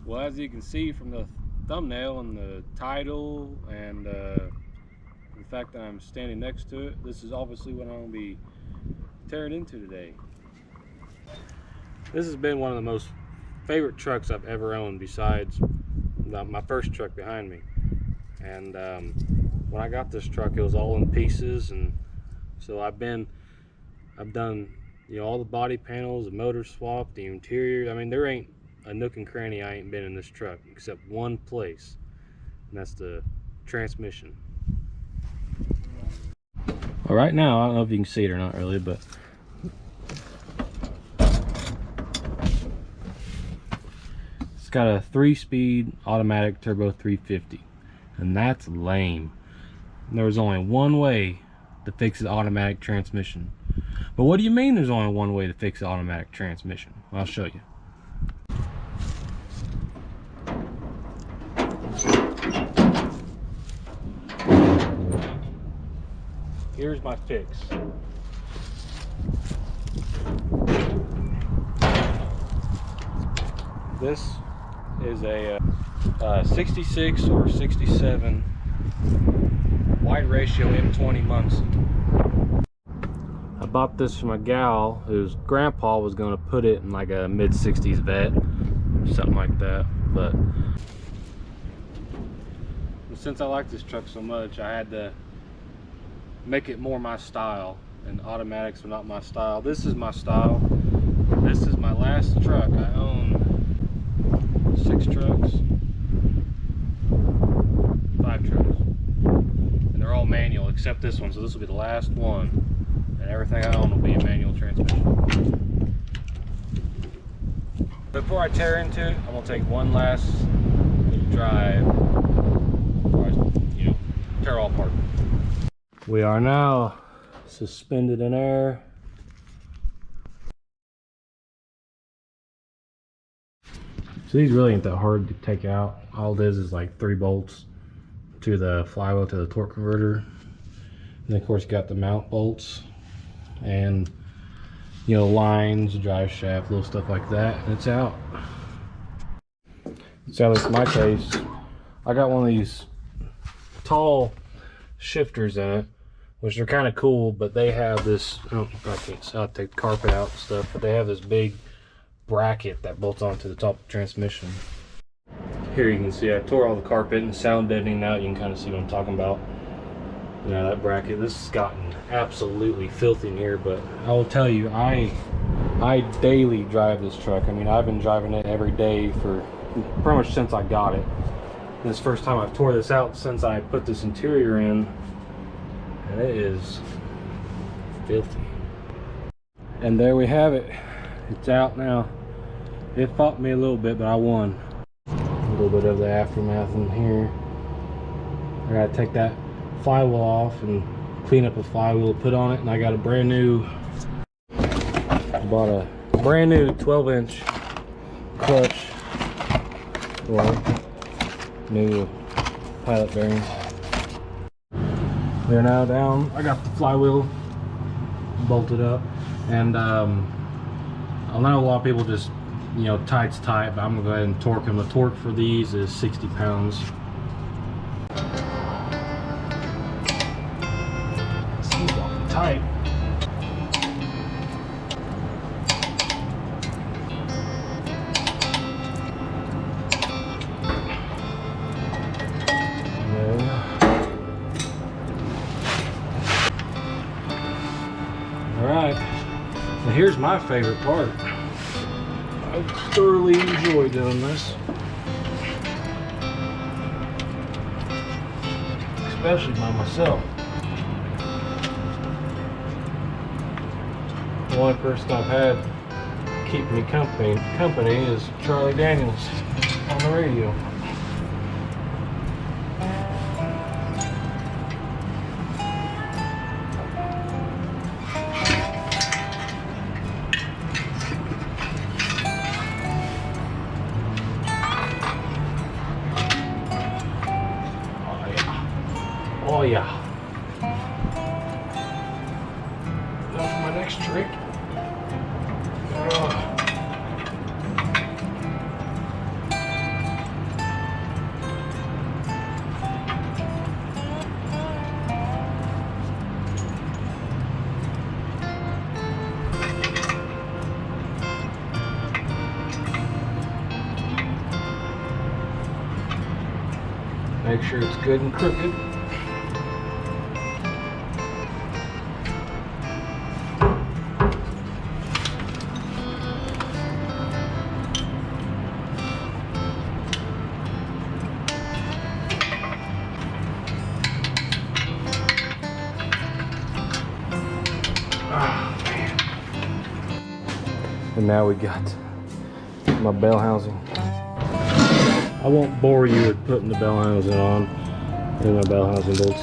Well, as you can see from the thumbnail and the title and the fact that I'm standing next to it, this is obviously what I'm going to be tearing into today. This has been one of the most favorite trucks I've ever owned, besides my first truck behind me. And when I got this truck, it was all in pieces, and so I've done, you know, all the body panels, the motor swap, the interior. I mean, there ain't a nook and cranny I ain't been in this truck except one place, and that's the transmission. Well, right now, I don't know if you can see it or not really, but it's got a 3-speed automatic turbo 350, and that's lame. And there was only one way to fix the automatic transmission. But what do you mean there's only one way to fix the automatic transmission? Well, I'll show you. Here's my fix. This is a 66 or 67 wide ratio M20 Muncie. I bought this from a gal whose grandpa was going to put it in like a mid-60s vet, something like that. But since I like this truck so much, I had to make it more my style, and automatics are not my style. This is my style. This is my last truck. I own 6 trucks, 5 trucks, and they're all manual except this one, so this will be the last one, and everything I own will be a manual transmission. Before I tear into it, I'm gonna take one last drive before I, you know, tear all apart. We are now suspended in air. So these really ain't that hard to take out. All it is like 3 bolts to the flywheel, to the torque converter. And then of course you got the mount bolts and, you know, lines, drive shaft, little stuff like that, and it's out. So at least in my case, I got one of these tall shifters in it, which are kind of cool, but they have this, oh, I can't I'll take the carpet out and stuff, but they have this big bracket that bolts onto the top of the transmission. Here you can see I tore all the carpet and sound deadening out. You can kind of see what I'm talking about. You know, that bracket, this has gotten absolutely filthy in here, but I will tell you, I daily drive this truck. I mean, I've been driving it every day for pretty much since I got it. And this first time I've tore this out since I put this interior in, and it is filthy. And there we have it. It's out now. It fought me a little bit, but I won. A little bit of the aftermath in here. I gotta take that flywheel off and clean up the flywheel to put on it, and I got a brand new, I bought a brand new 12-inch clutch, or new pilot bearing. They're now down. I got the flywheel bolted up, and I know a lot of people just, you know, tight's tight, but I'm gonna go ahead and torque them. The torque for these is 60 pounds. Seems awfully tight. There we go. Alright, now here's my favorite part. I thoroughly enjoy doing this, especially by myself. The only person I've had keeping me company is Charlie Daniels on the radio. Oh yeah. Now for my next trick. make sure it's good and crooked. And now we got my bell housing. I won't bore you with putting the bell housing on and my bell housing bolts.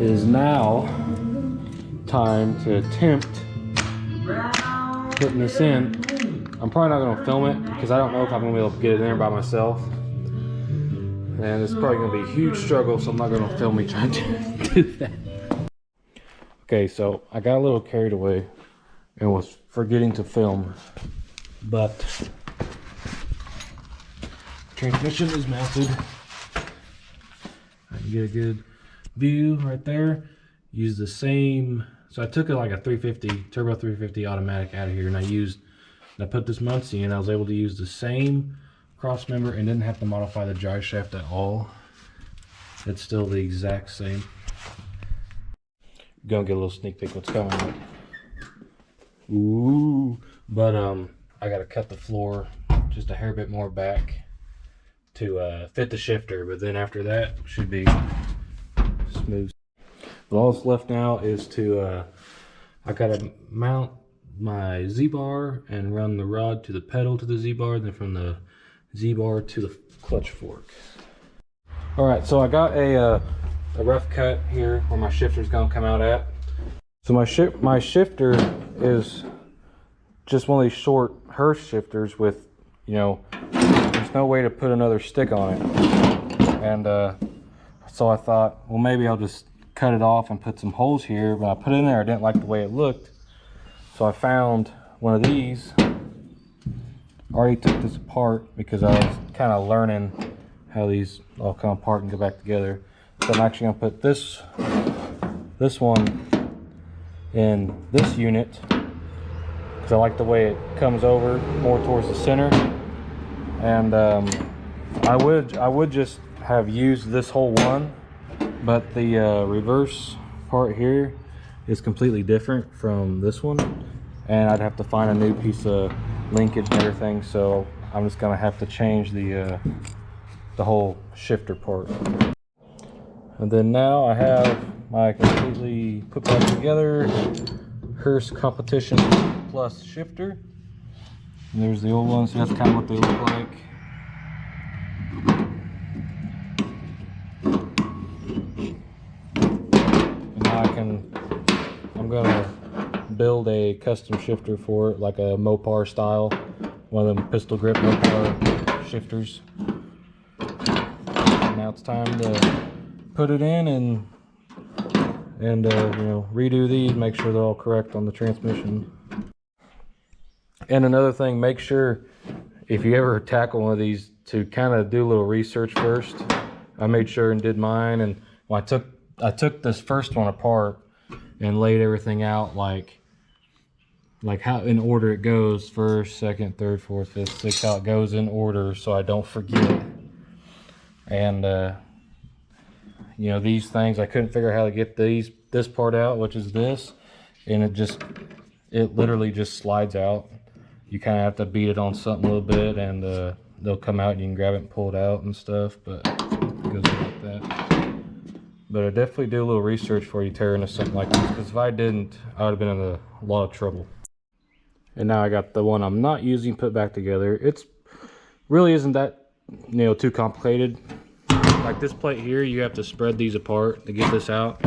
It is now time to attempt putting this in. I'm probably not going to film it because I don't know if I'm going to be able to get it in there by myself. And it's probably going to be a huge struggle, so I'm not going to film me trying to do that. Okay, so I got a little carried away and was forgetting to film. But transmission is mounted. I can get a good view right there. Use the same, so I took it like a 350 turbo 350 automatic out of here, and I put this Muncie in. I was able to use the same cross member and didn't have to modify the drive shaft at all. It's still the exact same. Gonna get a little sneak peek what's coming. Ooh, but I gotta cut the floor just a hair bit more back to fit the shifter, but then after that should be smooth. But all that's left now is to I gotta mount my Z-bar and run the rod to the pedal to the Z-bar, then from the Z-bar to the clutch fork. All right, so I got a rough cut here where my shifter's gonna come out at. So my shifter is just one of these short Hurst shifters with, you know, there's no way to put another stick on it. And so I thought, well, maybe I'll just cut it off and put some holes here. When I put it in there, I didn't like the way it looked. So I found one of these. Already took this apart because I was kind of learning how these all come apart and go back together. So I'm actually gonna put this one in this unit because I like the way it comes over more towards the center. And I would just have used this whole one, but the reverse part here is completely different from this one, and I'd have to find a new piece of linkage and everything, so I'm just gonna have to change the whole shifter part. And then now I have my completely put back together Hurst Competition Plus shifter. And there's the old ones, so that's kind of what they look like. And now I'm gonna build a custom shifter for it, like a Mopar style, one of them pistol grip Mopar shifters. And now it's time to put it in and you know, redo these, make sure they're all correct on the transmission. And another thing, make sure if you ever tackle one of these to kind of do a little research first. I made sure and did mine, and when I took this first one apart and laid everything out like how in order it goes, first, second, third, fourth, fifth, sixth, how it goes in order, so I don't forget. And you know, these things, I couldn't figure out how to get this part out, which is this, and it literally just slides out. You kind of have to beat it on something a little bit, and they'll come out and you can grab it and pull it out and stuff, but it goes like that. But I definitely do a little research before you tear into something like this, because if I didn't, I would have been in a lot of trouble. And now I got the one I'm not using put back together. It's really isn't that, you know, too complicated. Like this plate here, you have to spread these apart to get this out,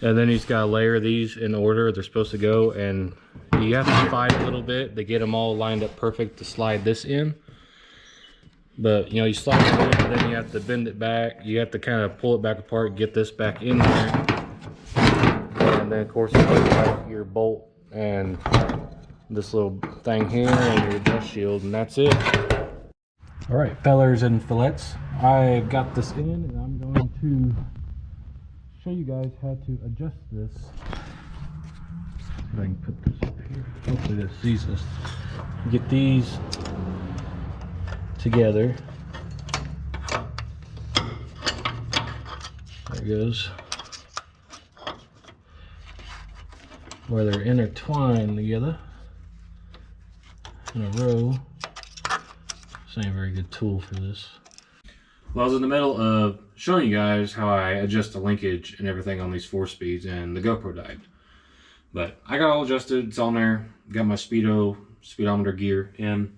and then you just gotta layer these in order they're supposed to go, and you have to fight a little bit to get them all lined up perfect to slide this in. But you know, you slide it in, and then you have to bend it back. You have to kind of pull it back apart, get this back in there, And then of course you have your bolt and this little thing here and your dust shield, and that's it. All right, fellers and fillets, I've got this in and I'm going to show you guys how to adjust this. If I can put this up here, hopefully this sees this. Get these together. There it goes. Where they're intertwined together in a row. This ain't a very good tool for this. Well, I was in the middle of showing you guys how I adjust the linkage and everything on these 4-speeds, and the GoPro died. But I got all adjusted, it's on there. Got my speedometer gear in,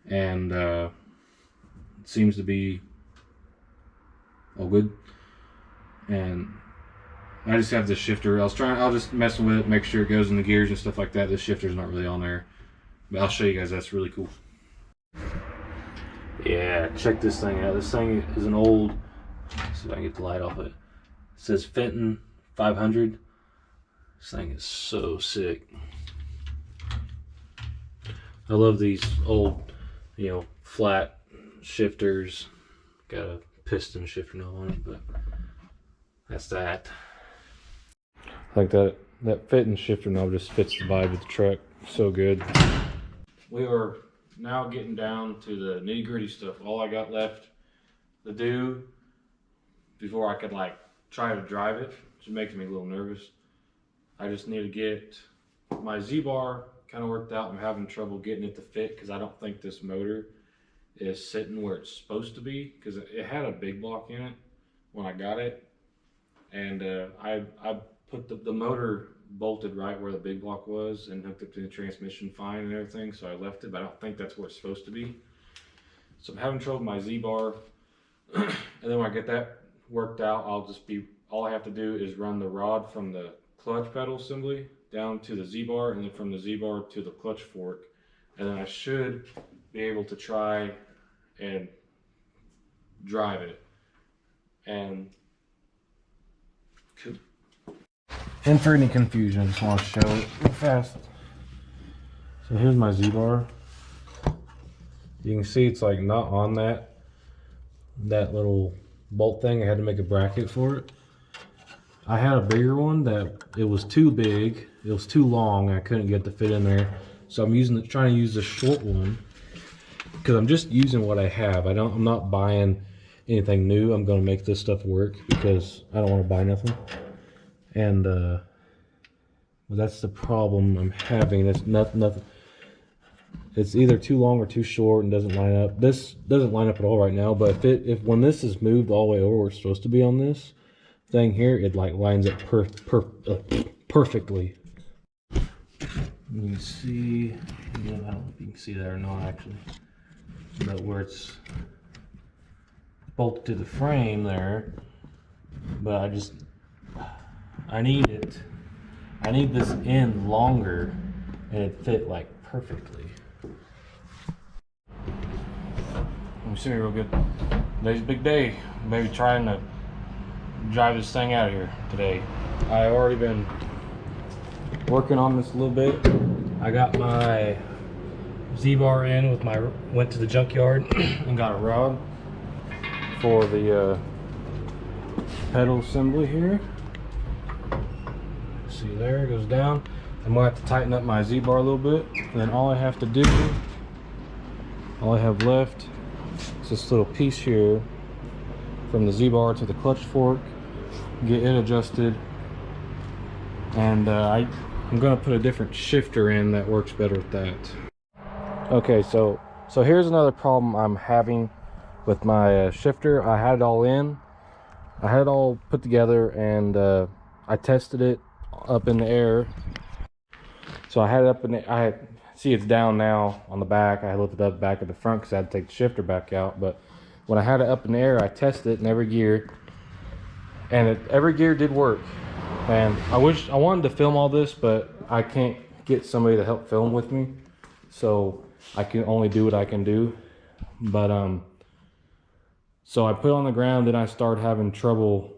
and it seems to be all good. And I just have this shifter. I was just messing with it, make sure it goes in the gears and stuff like that. This shifter's not really on there, but I'll show you guys. That's really cool. Yeah, check this thing out. This thing is an old, let's see if I can get the light off it. It says Fenton 500. This thing is so sick. I love these old, you know, flat shifters. Got a piston shifter now on it, but that's that. I think that Fenton shifter knob just fits the vibe of the truck so good. We are now getting down to the nitty-gritty stuff. All I got left to do before I could like try to drive it, which makes me a little nervous. I just need to get my Z-bar kind of worked out. I'm having trouble getting it to fit because I don't think this motor is sitting where it's supposed to be, because it had a big block in it when I got it, and I put the motor bolted right where the big block was and hooked up to the transmission fine and everything, so I left it, but I don't think that's where it's supposed to be. So I'm having trouble with my Z-bar, and then when I get that worked out, all I have to do is run the rod from the clutch pedal assembly down to the Z-bar, and then from the Z-bar to the clutch fork, and then I should be able to try and drive it. And for any confusion, I just want to show it real fast. So here's my Z-bar. You can see it's like not on that little bolt thing. I had to make a bracket for it. I had a bigger one that it was too big. It was too long. I couldn't get it to fit in there. So I'm trying to use the short one because I'm just using what I have. I'm not buying anything new. I'm going to make this stuff work because I don't want to buy nothing. And well, that's the problem I'm having. It's nothing. It's either too long or too short and doesn't line up. This doesn't line up at all right now. But if when this is moved all the way over where it's supposed to be on this thing here, it like lines up perfectly. You can see, I don't know if you can see that or not actually, but where it's bolted to the frame there. But I need this end longer, and it fit like perfectly. Let me see me real good. Today's a big day. Maybe trying to drive this thing out of here today. I've already been working on this a little bit. I got my Z-bar in with went to the junkyard and got a rod for the pedal assembly here. See there, it goes down. I'm gonna have to tighten up my Z-bar a little bit, and then all I have left is this little piece here from the Z-bar to the clutch fork. Get it adjusted, and I'm gonna put a different shifter in that works better with that. Okay, so here's another problem I'm having with my shifter. I had it all in, I had it all put together, and I tested it up in the air. So I had it up in the, see it's down now on the back. I lifted up back at the front because I had to take the shifter back out. But when I had it up in the air, I tested it in every gear, and every gear did work. And I wanted to film all this, but I can't get somebody to help film with me, so I can only do what I can do. But so I put it on the ground, then I started having trouble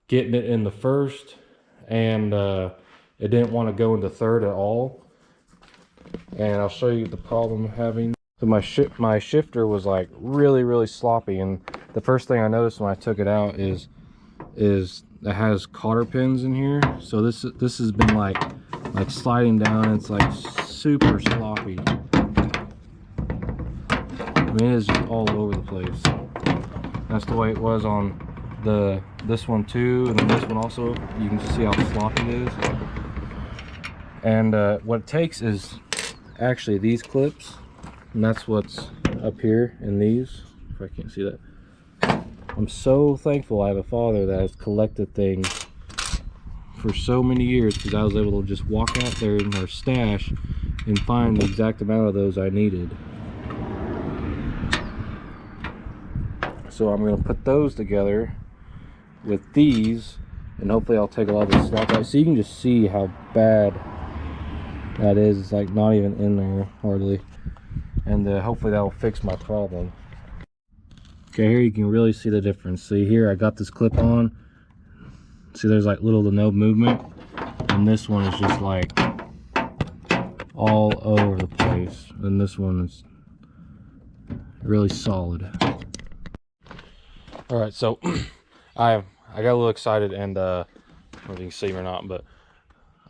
getting it in the first and it didn't want to go into third at all. And I'll show you the problem I'm having. So my shifter was like really sloppy, and the first thing I noticed when I took it out is it has cotter pins in here. So this has been like sliding down. It's like super sloppy. I mean, it is just all over the place. That's the way it was on this one too, and then this one also. You can just see how sloppy it is. And what it takes is actually these clips, and that's what's up here in these. If I can't see that. I'm so thankful I have a father that has collected things for so many years, because I was able to just walk out there in our stash and find the exact amount of those I needed. So I'm going to put those together with these, and hopefully I'll take a lot of the slop out. So you can just see how bad that is. It's like not even in there hardly, and hopefully that will fix my problem. Okay, here you can really see the difference. See here, I got this clip on. See, there's like little to no movement, and this one is just like all over the place, and this one is really solid. All right, so I got a little excited, and I don't know if you can see me or not, but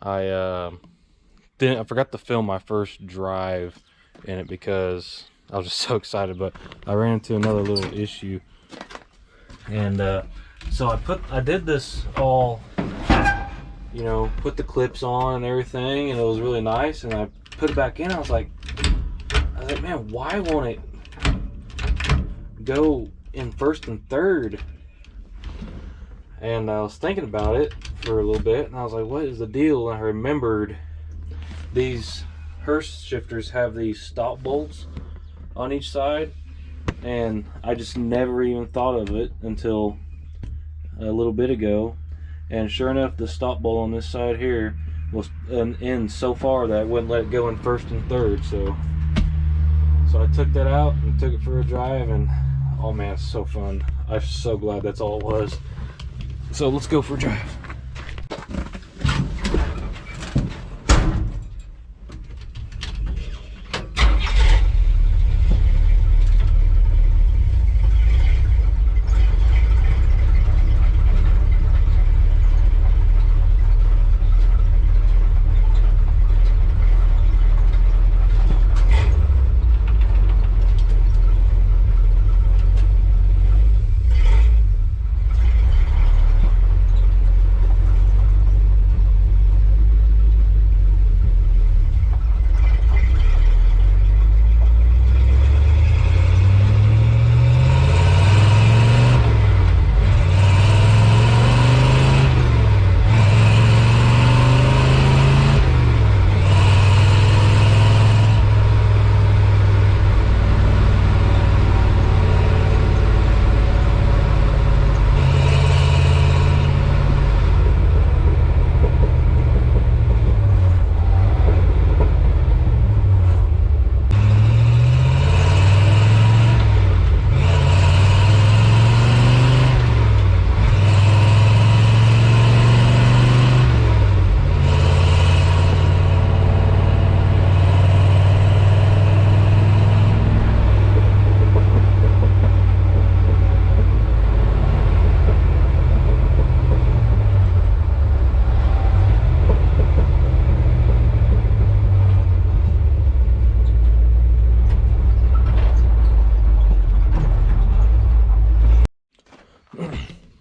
I forgot to film my first drive in it because I was just so excited. But I ran into another little issue, and so I did this all, you know, put the clips on and everything, and it was really nice. And I put it back in. I was like, man, why won't it go in first and third? And I was thinking about it for a little bit, and I was like, what is the deal? And I remembered these Hearst shifters have these stop bolts on each side, and I just never even thought of it until a little bit ago. And sure enough, the stop bolt on this side here was in so far that I wouldn't let it go in first and third. So I took that out and took it for a drive, and oh man, it's so fun. I'm so glad that's all it was. So let's go for a drive.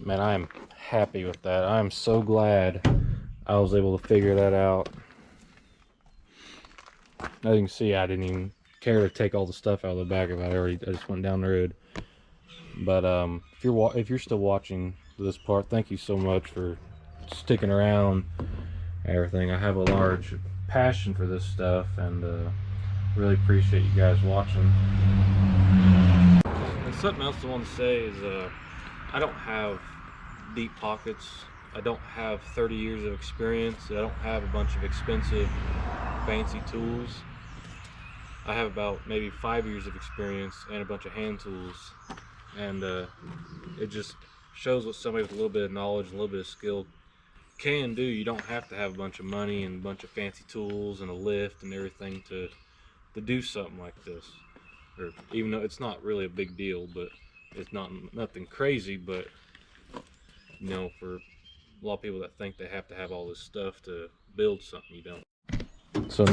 Man, I am happy with that. I am so glad I was able to figure that out. As you can see, I didn't even care to take all the stuff out of the back of it. I just went down the road. But if you're still watching this part, thank you so much for sticking around and everything. I have a large passion for this stuff, and really appreciate you guys watching. And something else I want to say is I don't have deep pockets. I don't have 30 years of experience. I don't have a bunch of expensive fancy tools. I have about maybe 5 years of experience and a bunch of hand tools, and it just shows what somebody with a little bit of knowledge and a little bit of skill can do. You don't have to have a bunch of money and a bunch of fancy tools and a lift and everything to do something like this. Or even though it's not really a big deal, but it's nothing crazy. But you know, for a lot of people that think they have to have all this stuff to build something, you don't. So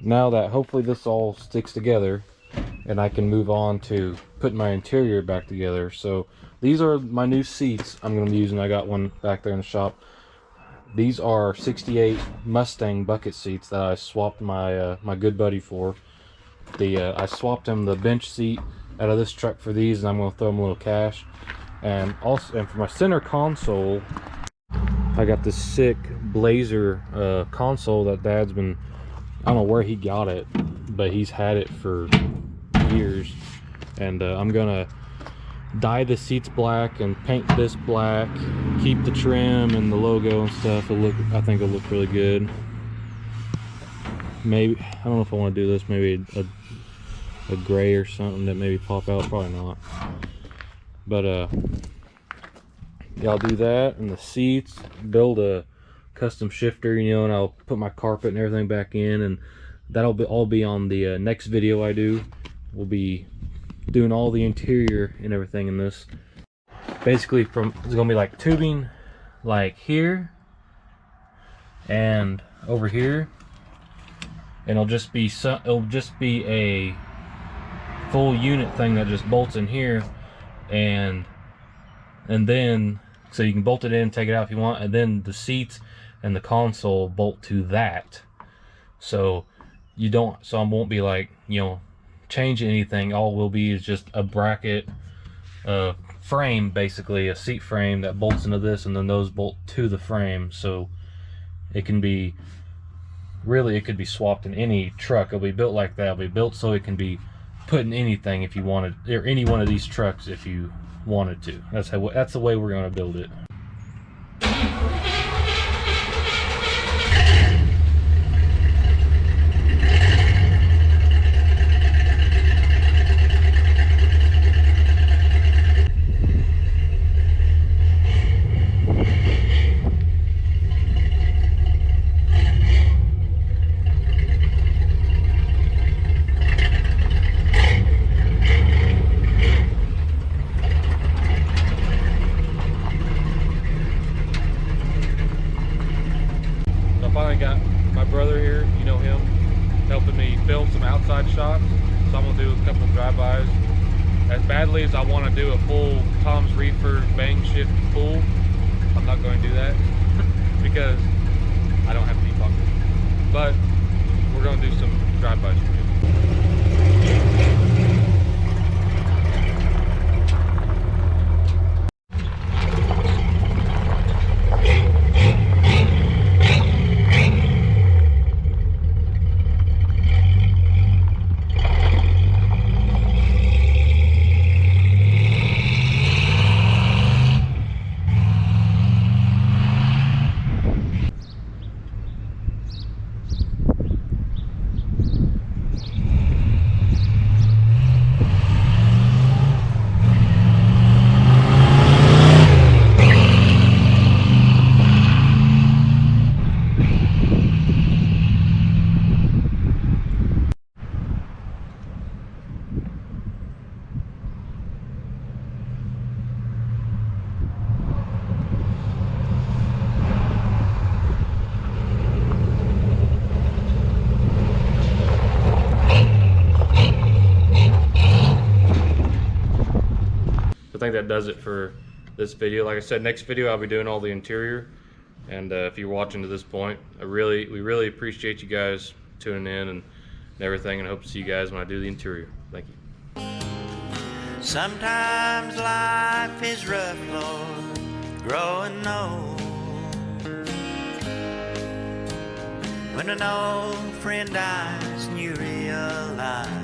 now that hopefully this all sticks together, and I can move on to putting my interior back together. So these are my new seats I'm going to be using. I got one back there in the shop. These are 68 Mustang bucket seats that I swapped my my good buddy for. I swapped him the bench seat out of this truck for these, and I'm going to throw him a little cash. And also, and for my center console, I got this sick Blazer console that Dad's been, I don't know where he got it, but he's had it for years. And I'm gonna dye the seats black and paint this black, keep the trim and the logo and stuff. I think it'll look really good. Maybe, I don't know if I want to do this, maybe a gray or something that maybe pop out. Probably not, but yeah, I'll do that. And the seats, build a custom shifter, you know, and I'll put my carpet and everything back in, and that'll all be on the next video I do. We'll be doing all the interior and everything in this. Basically, it's gonna be like tubing like here and over here, and it'll just be a full unit thing that just bolts in here, and then so you can bolt it in, take it out if you want, and then the seats and the console bolt to that. So I won't be like, you know, changing anything. All will be is just a bracket frame, basically a seat frame that bolts into this, and then those bolt to the frame. So it can be, really, it could be swapped in any truck. It'll be built like that. It'll be built so it can be put in anything if you wanted, or any one of these trucks if you wanted to. That's the way we're going to build it. Got my brother here, you know him, helping me film some outside shots. So I'm gonna do a couple of drive-bys. As badly as I want to do a full Tom's Reefer bang shift full, I'm not going to do that because I don't have deep pockets. But we're gonna do some drive-bys for you. I think that does it for this video. Like I said, next video I'll be doing all the interior. And if you're watching to this point, we really appreciate you guys tuning in and everything, and I hope to see you guys when I do the interior. Thank you. Sometimes life is rough, Lord, growing old. When an old friend dies and you realize